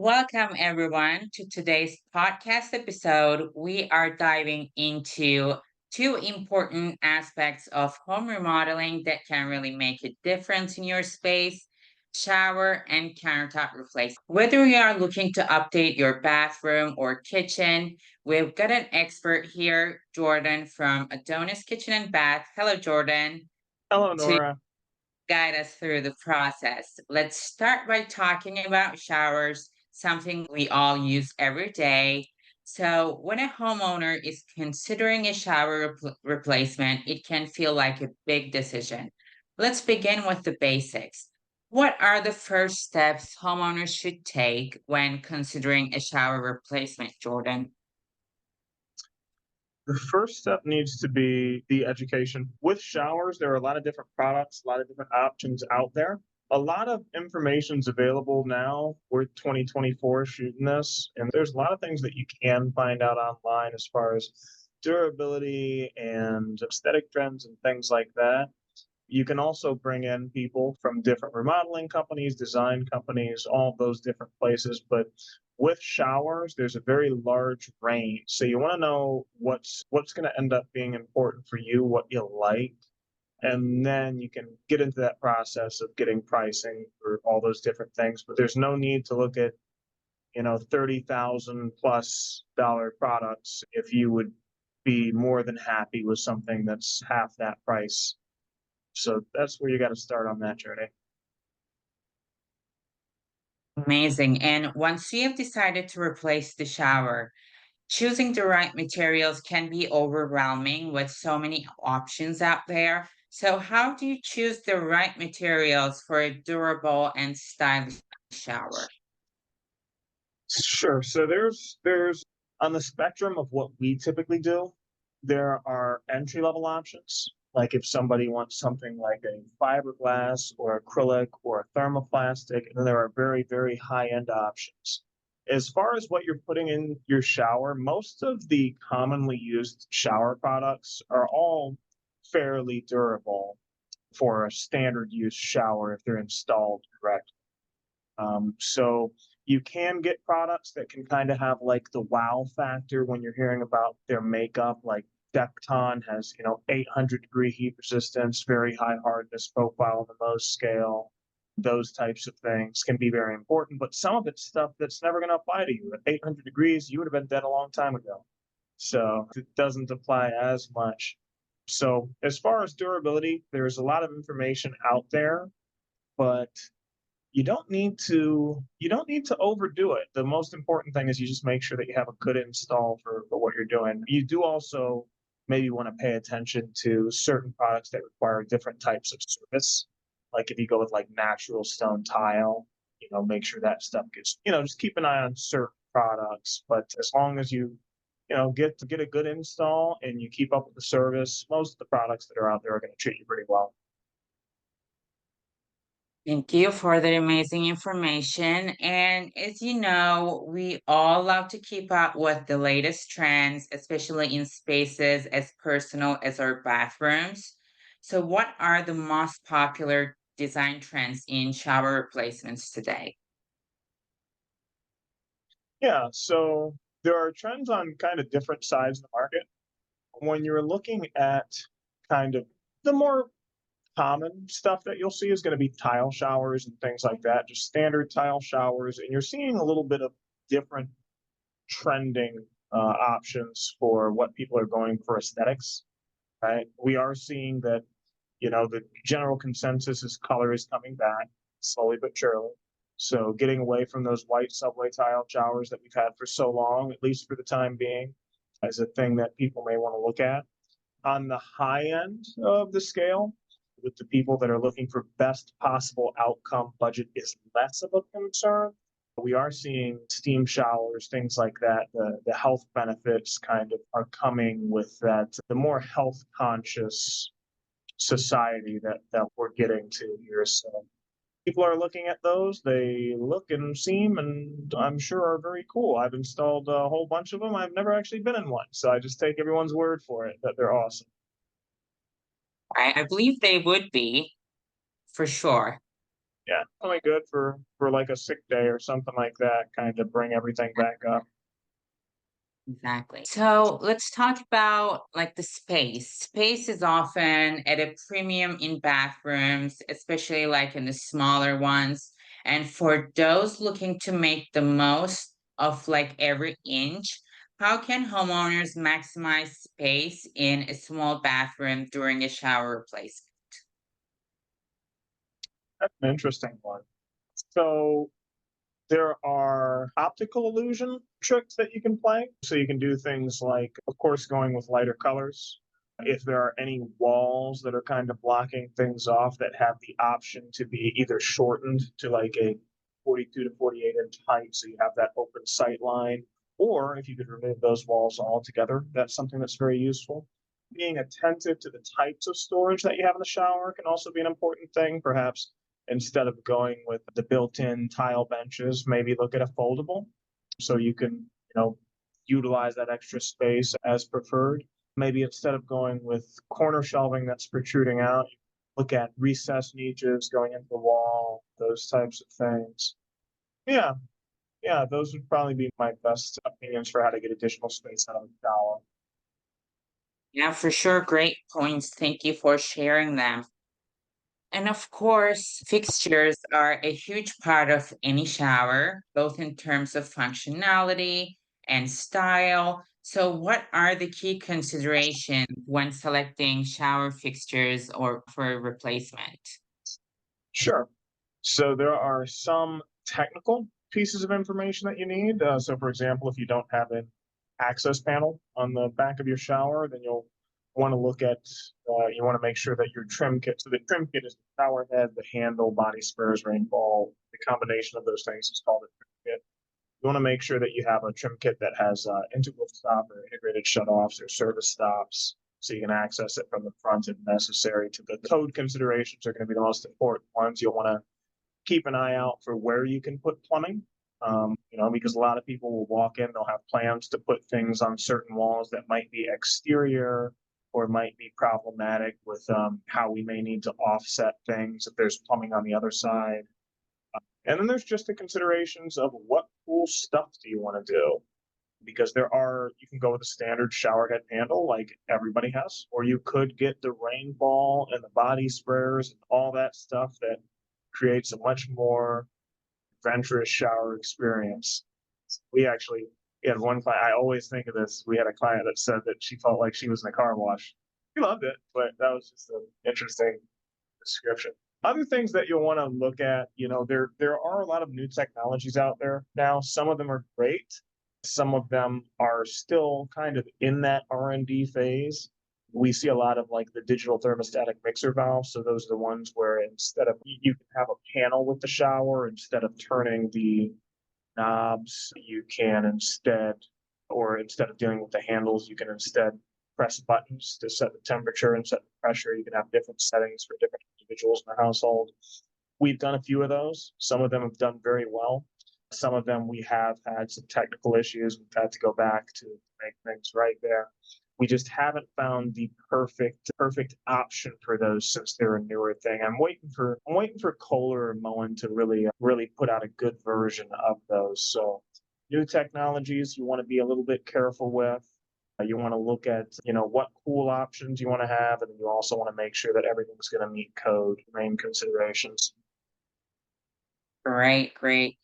Welcome, everyone, to today's podcast episode. We are diving into two important aspects of home remodeling that can really make a difference in your space: shower and countertop replacement. Whether you are looking to update your bathroom or kitchen, we've got an expert here, Jordan from Adonis Kitchen and Bath. Hello, Jordan. Hello, To Nora. guide us through the process. Let's start by talking about showers, something we all use every day. So, when a homeowner is considering a shower replacement, it can feel like a big decision. Let's begin with the basics. What are the first steps homeowners should take when considering a shower replacement, Jordan? The first step needs to be the education. With showers, there are a lot of different products, a lot of different options out there. A lot of information's available now. We're 2024 shooting this, and there's a lot of things that you can find out online as far as durability and aesthetic trends and things like that. You can also bring in people from different remodeling companies, design companies, all of those different places. But with showers, there's a very large range. So you want to know what's going to end up being important for you, what you like, and then you can get into that process of getting pricing for all those different things. But there's no need to look at 30,000 plus dollar products if you would be more than happy with something that's half that price. So that's where you got to start on that journey. Amazing. And once you have decided to replace the shower, choosing the right materials can be overwhelming with so many options out there. So, how do you choose the right materials for a durable and stylish shower? Sure. So there's on the spectrum of what we typically do, there are entry level options. Like if somebody wants something like a fiberglass or acrylic or a thermoplastic, and then there are very, very high end options. As far as what you're putting in your shower, most of the commonly used shower products are all fairly durable for a standard use shower if they're installed correctly. So you can get products that can kind of have like the wow factor when you're hearing about their makeup, like Decton has, 800-degree heat resistance, very high hardness profile on the Mohs scale. Those types of things can be very important, but some of it's stuff that's never going to apply to you. At 800 degrees, you would have been dead a long time ago. So it doesn't apply as much. So as far as durability, there's a lot of information out there, but you don't need to overdo it. The most important thing is you just make sure that you have a good install for what you're doing. You do also maybe want to pay attention to certain products that require different types of service. Like if you go with like natural stone tile, make sure that stuff gets, just keep an eye on certain products. But as long as you get a good install and you keep up with the service, most of the products that are out there are going to treat you pretty well. Thank you for the amazing information. And as you know, we all love to keep up with the latest trends, especially in spaces as personal as our bathrooms. So, what are the most popular design trends in shower replacements today? Yeah, so there are trends on kind of different sides of the market. When you're looking at kind of the more common stuff that you'll see is going to be tile showers and things like that, just standard tile showers. And you're seeing a little bit of different trending options for what people are going for aesthetics, right? We are seeing that, the general consensus is color is coming back slowly but surely. So getting away from those white subway tile showers that we've had for so long, at least for the time being, as a thing that people may want to look at. On the high end of the scale, with the people that are looking for best possible outcome, budget is less of a concern. We are seeing steam showers, things like that. The health benefits kind of are coming with that, the more health conscious society that we're getting to here. So people are looking at those. They look and seem, and I'm sure are very cool. I've installed a whole bunch of them. I've never actually been in one, so I just take everyone's word for it that they're awesome. I believe they would be for sure. Yeah, only good for like a sick day or something like that, kind of bring everything back up. Exactly. So let's talk about like the space. Space is often at a premium in bathrooms, especially like in the smaller ones. And for those looking to make the most of like every inch, how can homeowners maximize space in a small bathroom during a shower replacement? That's an interesting one. So there are optical illusion tricks that you can play. So you can do things like, of course, going with lighter colors. If there are any walls that are kind of blocking things off that have the option to be either shortened to like a 42 to 48-inch height, so you have that open sight line, or if you could remove those walls altogether, that's something that's very useful. Being attentive to the types of storage that you have in the shower can also be an important thing. Perhaps instead of going with the built-in tile benches, maybe look at a foldable so you can, utilize that extra space as preferred. Maybe instead of going with corner shelving that's protruding out, look at recessed niches going into the wall, those types of things. Yeah, yeah, those would probably be my best opinions for how to get additional space out of the shower. Yeah, for sure. Great points. Thank you for sharing them. And of course, fixtures are a huge part of any shower, both in terms of functionality and style. So, what are the key considerations when selecting shower fixtures or for replacement? Sure. So there are some technical pieces of information that you need. So, for example, if you don't have an access panel on the back of your shower, then you'll want to look at, you want to make sure that your trim kit, so the trim kit is the shower head, the handle, body spares, rain ball. The combination of those things is called a trim kit. You want to make sure that you have a trim kit that has integral stop or integrated shutoffs or service stops so you can access it from the front if necessary. To the code considerations are going to be the most important ones. You'll want to keep an eye out for where you can put plumbing. Because a lot of people will walk in, they'll have plans to put things on certain walls that might be exterior or might be problematic with how we may need to offset things if there's plumbing on the other side. And then there's just the considerations of what cool stuff do you want to do? Because you can go with a standard shower head handle like everybody has, or you could get the rain ball and the body sprayers and all that stuff that creates a much more adventurous shower experience. We actually had one client, I always think of this. We had a client that said that she felt like she was in a car wash. She loved it, but that was just an interesting description. Other things that you'll want to look at, there are a lot of new technologies out there now. Some of them are great. Some of them are still kind of in that R&D phase. We see a lot of like the digital thermostatic mixer valves. So those are the ones where instead of you can have a panel with the shower, instead of turning the knobs, you can instead of dealing with the handles, you can instead press buttons to set the temperature and set the pressure. You can have different settings for different individuals in the household. We've done a few of those. Some of them have done very well. Some of them we have had some technical issues. We've had to go back to make things right there. We just haven't found the perfect option for those since they're a newer thing. I'm waiting for Kohler or Moen to really put out a good version of those. So new technologies you want to be a little bit careful with. You want to look at what cool options you want to have, and then you also want to make sure that everything's going to meet code. Main considerations. Great, great.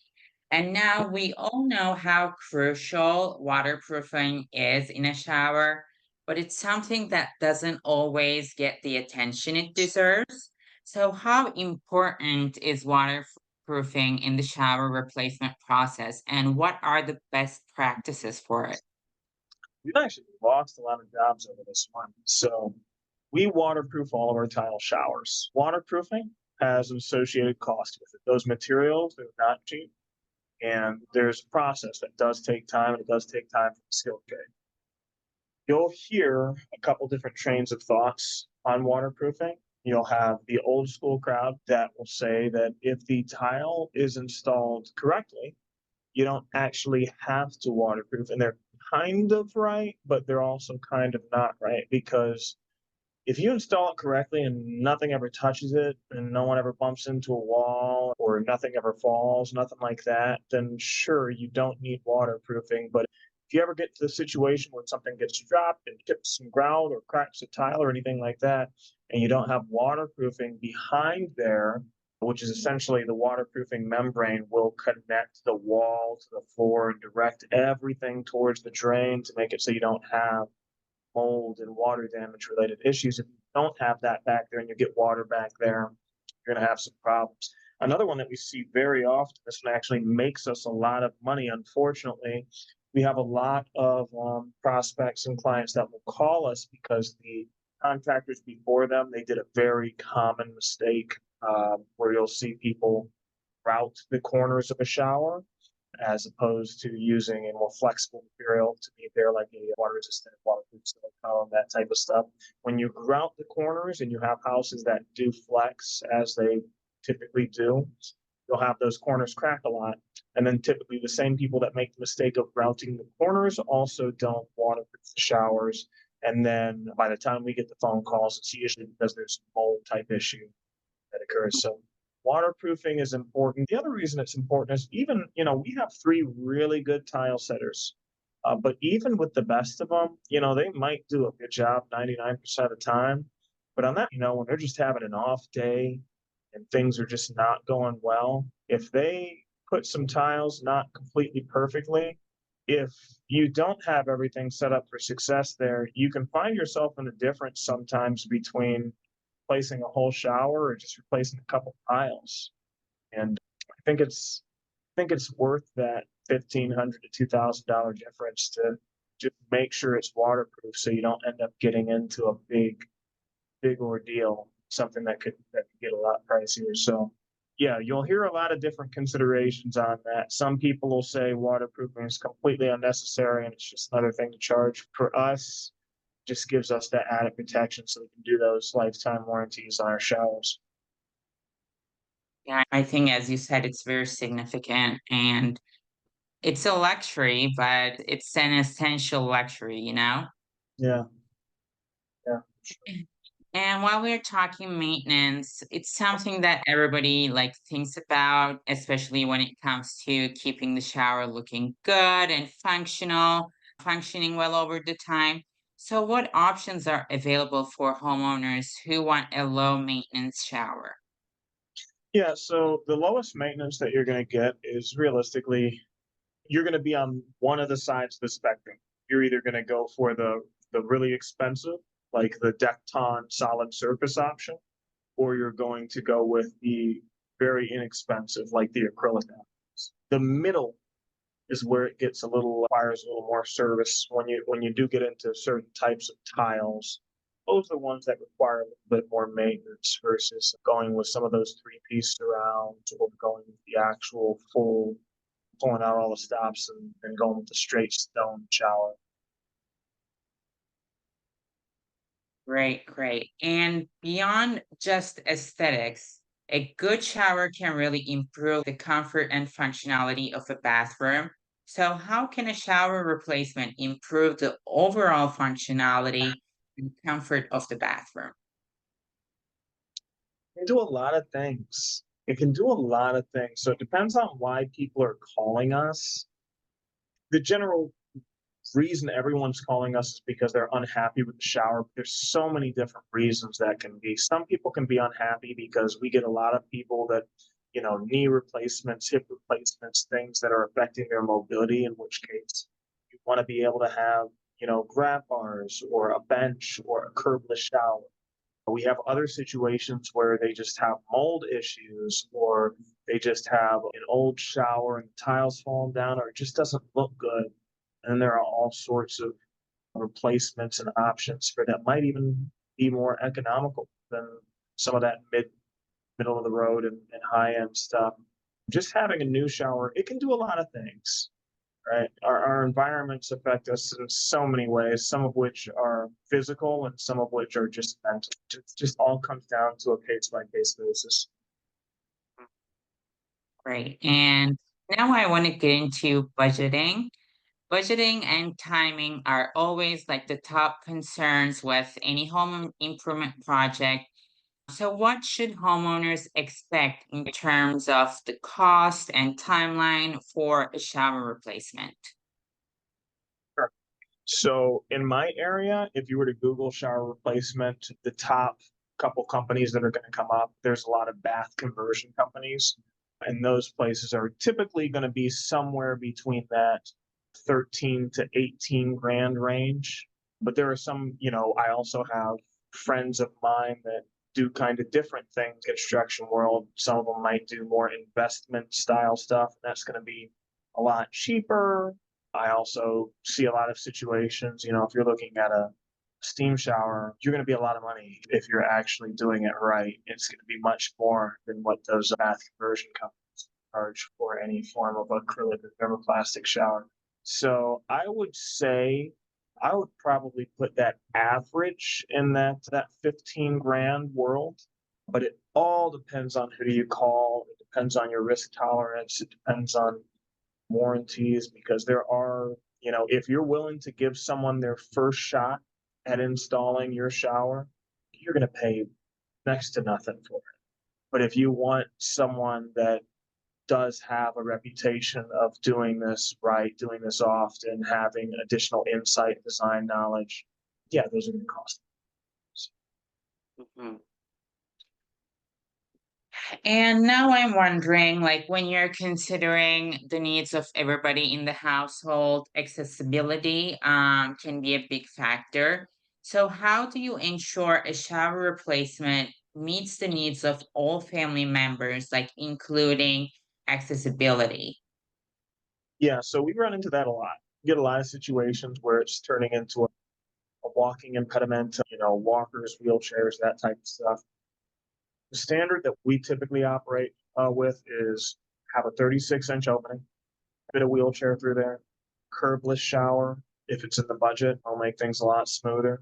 And now we all know how crucial waterproofing is in a shower, but it's something that doesn't always get the attention it deserves. So, how important is waterproofing in the shower replacement process, and what are the best practices for it? We've actually lost a lot of jobs over this one. So we waterproof all of our tile showers. Waterproofing has an associated cost with it. Those materials, they're not cheap. And there's a process that does take time, and it does take time for the skill trade. You'll hear a couple different trains of thoughts on waterproofing. You'll have the old school crowd that will say that if the tile is installed correctly, you don't actually have to waterproof. And they're kind of right, but they're also kind of not right because If you install it correctly and nothing ever touches it and no one ever bumps into a wall or nothing ever falls, nothing like that, then sure, you don't need waterproofing. But if you ever get to the situation where something gets dropped and chips some grout or cracks a tile or anything like that, and you don't have waterproofing behind there, which is essentially the waterproofing membrane will connect the wall to the floor and direct everything towards the drain to make it so you don't have mold and water damage related issues. If you don't have that back there and you get water back there, you're going to have some problems. Another one that we see very often, this one actually makes us a lot of money, unfortunately. We have a lot of prospects and clients that will call us because the contractors before them, they did a very common mistake where you'll see people grout the corners of a shower as opposed to using a more flexible material to be there, like a water resistant, waterproof silicone, that type of stuff. When you grout the corners and you have houses that do flex as they typically do, you'll have those corners crack a lot. And then typically the same people that make the mistake of grouting the corners also don't waterproof the showers. And then by the time we get the phone calls, it's usually because there's a mold type issue that occurs. So waterproofing is important. The other reason it's important is even, we have three really good tile setters. But even with the best of them, they might do a good job 99% of the time. But on that, when they're just having an off day and things are just not going well, if they put some tiles not completely perfectly, if you don't have everything set up for success there, you can find yourself in a difference sometimes between replacing a whole shower or just replacing a couple tiles. And I think it's worth that $1,500 to $2,000 difference to just make sure it's waterproof so you don't end up getting into a big ordeal, something that could get a lot pricier. So yeah, you'll hear a lot of different considerations on that. Some people will say waterproofing is completely unnecessary and it's just another thing to charge. For us, just gives us that added protection so we can do those lifetime warranties on our showers. Yeah, I think, as you said, it's very significant and it's a luxury, but it's an essential luxury, you know? Yeah, yeah. And while we're talking maintenance, it's something that everybody like thinks about, especially when it comes to keeping the shower looking good and functioning well over the time. So, what options are available for homeowners who want a low maintenance shower? Yeah, so the lowest maintenance that you're going to get is realistically you're going to be on one of the sides of the spectrum. You're either going to go for the really expensive, like the Decton solid surface option, or you're going to go with the very inexpensive, like the acrylic options. The middle is where it gets a little requires a little more service when you do get into certain types of tiles. Those are the ones that require a little bit more maintenance versus going with some of those three-piece surrounds or going with the actual full pulling out all the stops and going with the straight stone shower. Great, great. And beyond just aesthetics, a good shower can really improve the comfort and functionality of a bathroom. So, how can a shower replacement improve the overall functionality and comfort of the bathroom? It can do a lot of things. It can do a lot of things. So it depends on why people are calling us. The general reason everyone's calling us is because they're unhappy with the shower. There's so many different reasons that can be. Some people can be unhappy because we get a lot of people that, knee replacements, hip replacements, things that are affecting their mobility, in which case you want to be able to have, grab bars or a bench or a curbless shower. We have other situations where they just have mold issues or they just have an old shower and tiles falling down or it just doesn't look good. And there are all sorts of replacements and options for that might even be more economical than some of that middle of the road and high end stuff. Just having a new shower, it can do a lot of things, right? Our environments affect us in so many ways, some of which are physical and some of which are just mental. It just all comes down to a case by case basis. Great. And now I want to get into budgeting. Budgeting and timing are always like the top concerns with any home improvement project. So, what should homeowners expect in terms of the cost and timeline for a shower replacement? Sure. So in my area, if you were to Google shower replacement, the top couple companies that are going to come up, there's a lot of bath conversion companies. And those places are typically going to be somewhere between that 13 to 18 grand range. But there are some, I also have friends of mine that do kind of different things in construction world. Some of them might do more investment style stuff. And that's going to be a lot cheaper. I also see a lot of situations, if you're looking at a steam shower, you're going to be a lot of money if you're actually doing it right. It's going to be much more than what those bath conversion companies charge for any form of acrylic or thermoplastic shower. So I would say I would probably put that average in that 15 grand world, but it all depends on who you call. It depends on your risk tolerance. It depends on warranties because there are, if you're willing to give someone their first shot at installing your shower, you're going to pay next to nothing for it. But if you want someone that does have a reputation of doing this right, doing this often, having additional insight, design knowledge, yeah, those are going to cost. Mhm. And now I'm wondering, like, when you're considering the needs of everybody in the household, accessibility can be a big factor. So, how do you ensure a shower replacement meets the needs of all family members, like including accessibility? Yeah, so we run into that a lot. We get a lot of situations where it's turning into a walking impediment, walkers, wheelchairs, that type of stuff. The standard that we typically operate with is have a 36-inch opening, fit a wheelchair through there, curbless shower. If it's in the budget, I'll make things a lot smoother.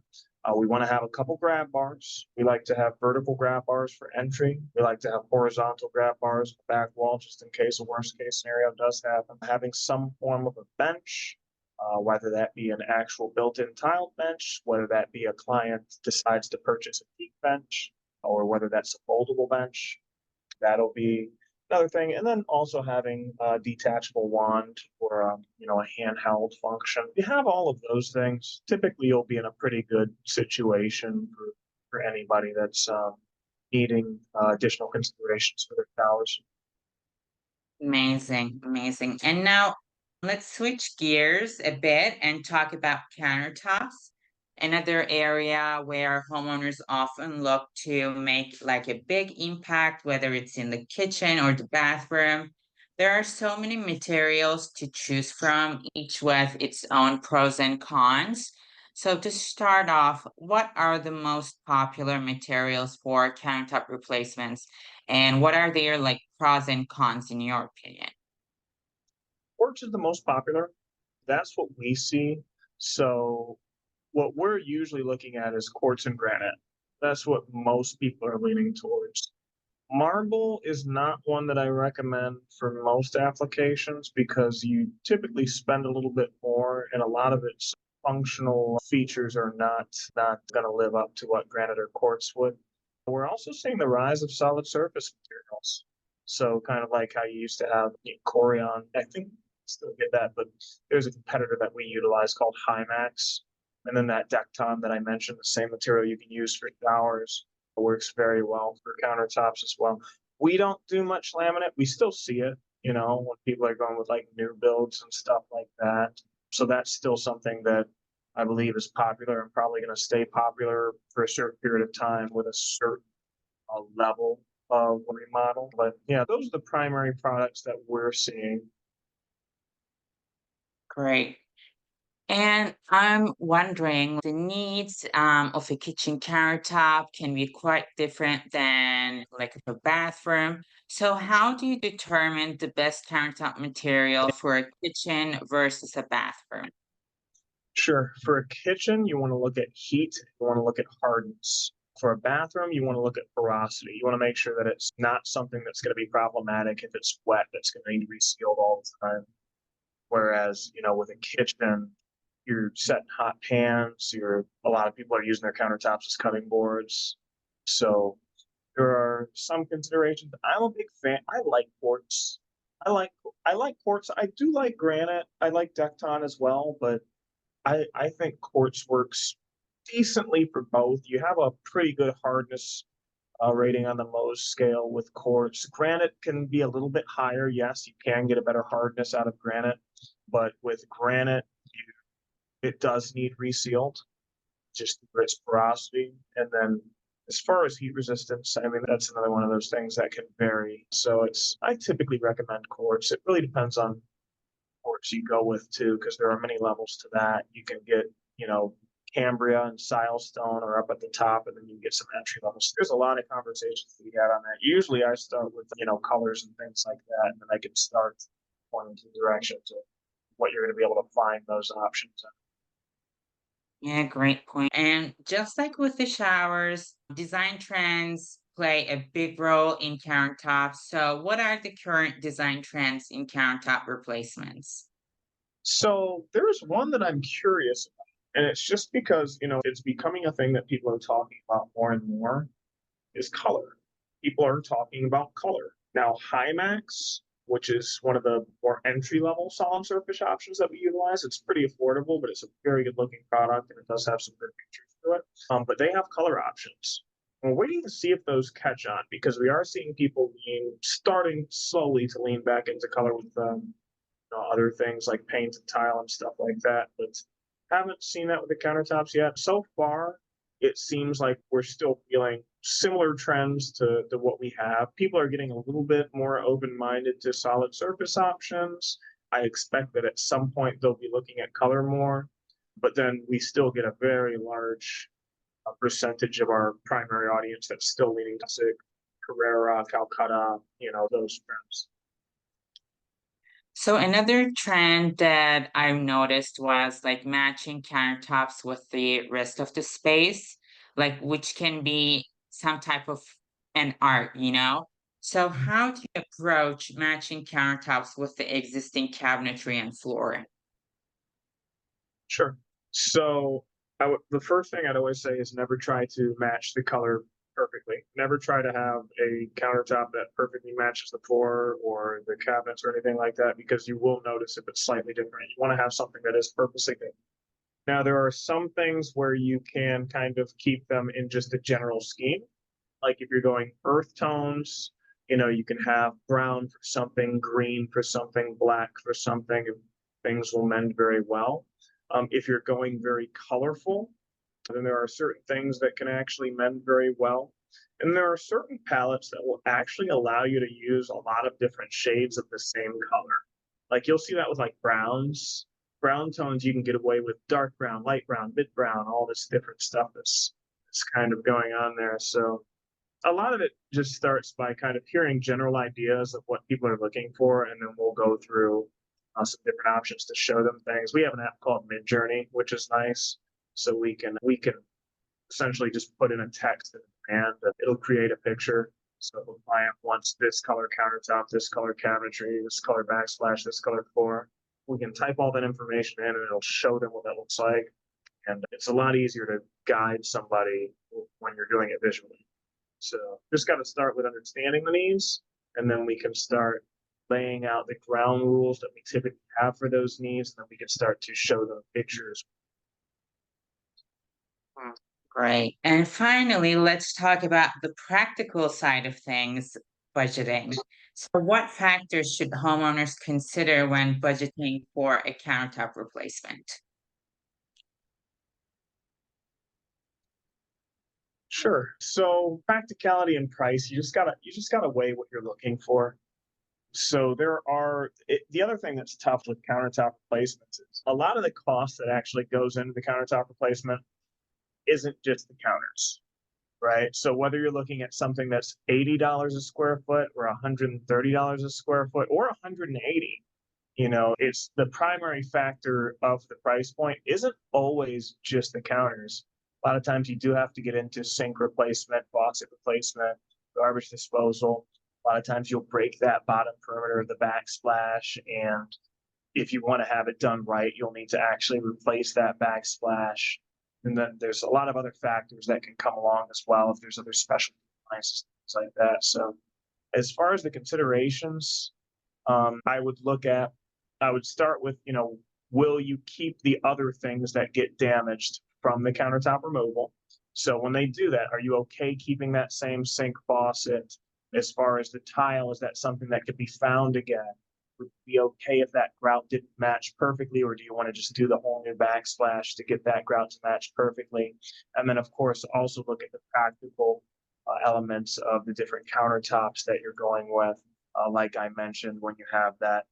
We want to have a couple grab bars. We like to have vertical grab bars for entry. We like to have horizontal grab bars on the back wall, just in case a worst case scenario does happen. Having some form of a bench, whether that be an actual built-in tiled bench, whether that be a client decides to purchase a peak bench, or whether that's a foldable bench. That'll be another thing. And then also having a detachable wand or a handheld function. If you have all of those things, typically you'll be in a pretty good situation for anybody that's needing additional considerations for their showers. Amazing, amazing. And now let's switch gears a bit and talk about countertops. Another area where homeowners often look to make like a big impact, whether it's in the kitchen or the bathroom. There are so many materials to choose from, each with its own pros and cons. So to start off, what are the most popular materials for countertop replacements? And what are their like pros and cons in your opinion? Quartz is the most popular. That's what we see. So what we're usually looking at is quartz and granite. That's what most people are leaning towards. Marble is not one that I recommend for most applications because you typically spend a little bit more and a lot of its functional features are not going to live up to what granite or quartz would. We're also seeing the rise of solid surface materials. So kind of like how you used to have Corian, I think you still get that, but there's a competitor that we utilize called Hymax. And then that Decton that I mentioned, the same material you can use for showers works very well for countertops as well. We don't do much laminate. We still see it, when people are going with like new builds and stuff like that. So that's still something that I believe is popular and probably going to stay popular for a certain period of time with a certain level of remodel. But yeah, those are the primary products that we're seeing. Great. And I'm wondering, the needs of a kitchen countertop can be quite different than like a bathroom. So how do you determine the best countertop material for a kitchen versus a bathroom? Sure. For a kitchen, you want to look at heat, you want to look at hardness. For a bathroom, you want to look at porosity. You want to make sure that it's not something that's going to be problematic if it's wet, that's going to need to be sealed all the time. Whereas, with a kitchen, you're setting hot pans, a lot of people are using their countertops as cutting boards. So there are some considerations. I'm a big fan. I like quartz. I like I like quartz. I do like granite. I like Decton as well, but I think quartz works decently for both. You have a pretty good hardness rating on the Mohs scale with quartz. Granite can be a little bit higher. Yes, you can get a better hardness out of granite, but with granite, it does need resealed just for its porosity. And then as far as heat resistance, I mean, that's another one of those things that can vary. So I typically recommend quartz. It really depends on quartz you go with too, because there are many levels to that. You can get, you know, Cambria and Silestone are up at the top, and then you get some entry levels. There's a lot of conversations to be had on that. Usually I start with, colors and things like that, and then I can start pointing to directions of what you're going to be able to find those options in. Yeah, great point. And just like with the showers, design trends play a big role in countertops. So, what are the current design trends in countertop replacements? So there's one that I'm curious about, and it's just because, it's becoming a thing that people are talking about more and more is color. People are talking about color. Now, Hymax, which is one of the more entry level solid surface options that we utilize, it's pretty affordable, but it's a very good looking product and it does have some good features to it. But they have color options. We're waiting to see if those catch on because we are seeing people starting slowly to lean back into color with other things like paint and tile and stuff like that. But haven't seen that with the countertops yet. So far, it seems like we're still feeling similar trends to what we have. People are getting a little bit more open minded to solid surface options. I expect that at some point they'll be looking at color more, but then we still get a very large percentage of our primary audience that's still leaning to Carrera, Calcutta, those trends. So another trend that I've noticed was like matching countertops with the rest of the space, like which can be some type of an art. So how do you approach matching countertops with the existing cabinetry and flooring? Sure. So the first thing I'd always say is never try to match the color perfectly. Never try to have a countertop that perfectly matches the floor or the cabinets or anything like that because you will notice if it's slightly different. You want to have something that is purposely good. Now, there are some things where you can kind of keep them in just a general scheme. Like if you're going earth tones, you can have brown for something, green for something, black for something. Things will mend very well. If you're going very colorful, then there are certain things that can actually mend very well. And there are certain palettes that will actually allow you to use a lot of different shades of the same color. Like you'll see that with like browns. Brown tones, you can get away with dark brown, light brown, mid brown, all this different stuff that's kind of going on there. So a lot of it just starts by kind of hearing general ideas of what people are looking for, and then we'll go through some different options to show them things. We have an app called Midjourney, which is nice, so we can essentially just put in a text and it'll create a picture. So if a client wants this color countertop, this color cabinetry, this color backsplash, this color floor, we can type all that information in and it'll show them what that looks like. And it's a lot easier to guide somebody when you're doing it visually. So just got to start with understanding the needs, and then we can start laying out the ground rules that we typically have for those needs, and then we can start to show them pictures. Mm, great. And finally, let's talk about the practical side of things, budgeting. So, what factors should homeowners consider when budgeting for a countertop replacement? Sure. So practicality and price, you just gotta weigh what you're looking for. So the other thing that's tough with countertop replacements is a lot of the cost that actually goes into the countertop replacement isn't just the counters, right? So whether you're looking at something that's $80 a square foot or $130 a square foot or 180, it's the primary factor of the price point isn't always just the counters. A lot of times you do have to get into sink replacement, faucet replacement, garbage disposal. A lot of times you'll break that bottom perimeter of the backsplash and if you want to have it done right, you'll need to actually replace that backsplash. And then there's a lot of other factors that can come along as well if there's other special appliances, things like that. So as far as the considerations, I would look at, I would start with, will you keep the other things that get damaged from the countertop removal? So when they do that, are you okay keeping that same sink faucet? As far as the tile, is that something that could be found again? Would it be okay if that grout didn't match perfectly, or do you want to just do the whole new backsplash to get that grout to match perfectly? And then, of course, also look at the practical elements of the different countertops that you're going with. Like I mentioned, when you have that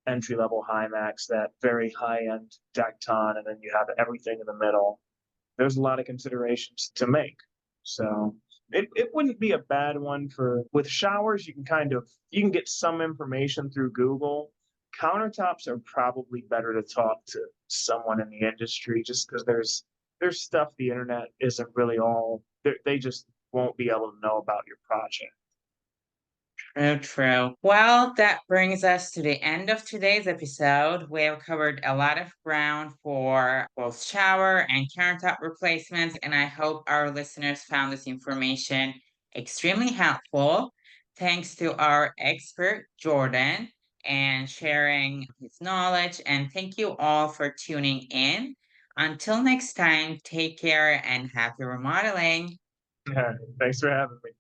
entry level high max, that very high end Decton, and then you have everything in the middle. There's a lot of considerations to make. So it wouldn't be a bad one for with showers. You can get some information through Google. Countertops are probably better to talk to someone in the industry just because there's stuff the internet isn't really all they just won't be able to know about your project. True, true. Well, that brings us to the end of today's episode. We have covered a lot of ground for both shower and countertop replacements, and I hope our listeners found this information extremely helpful. Thanks to our expert, Jordan, and sharing his knowledge. And thank you all for tuning in. Until next time, take care and happy remodeling. Thanks for having me.